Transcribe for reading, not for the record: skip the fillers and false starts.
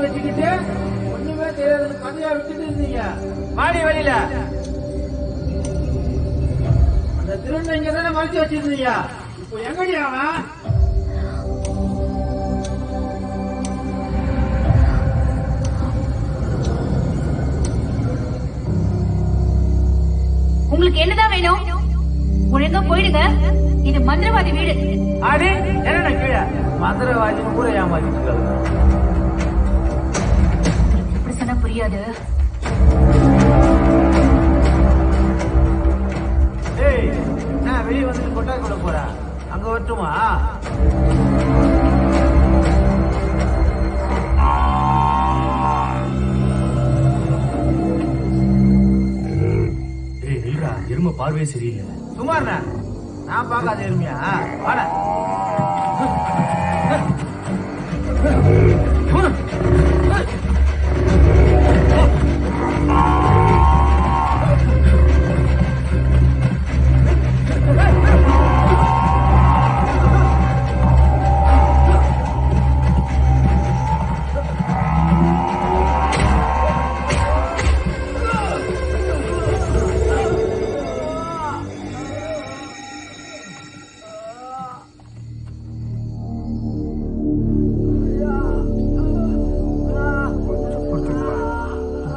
வச்சுக்கிட்டு ஒண்ணுமே தெரியாது கதையா விட்டுட்டு இருந்தீங்க. மாடி வழியில அந்த திருநை இங்க தானே மறைச்சு வச்சிருந்தீங்க. இப்போ எங்கடி அவன்? உங்களுக்கு என்னதான் வேணும்? ஒழுங்கா போயிடுங்க. இது மந்திரவாதி வீடு. அடி என்ன கீழே மந்திரவாதி கூட ஏமாத்திட்டு எப்படி சொன்னா புரியாது. ஏய் நான் வெளியே வந்து கொட்டா கூட போறேன். அங்க வரட்டுமா? எருமை பார்வையே சரியில்லை. சுமார் நான் பார்க்காத எருமையா? வாட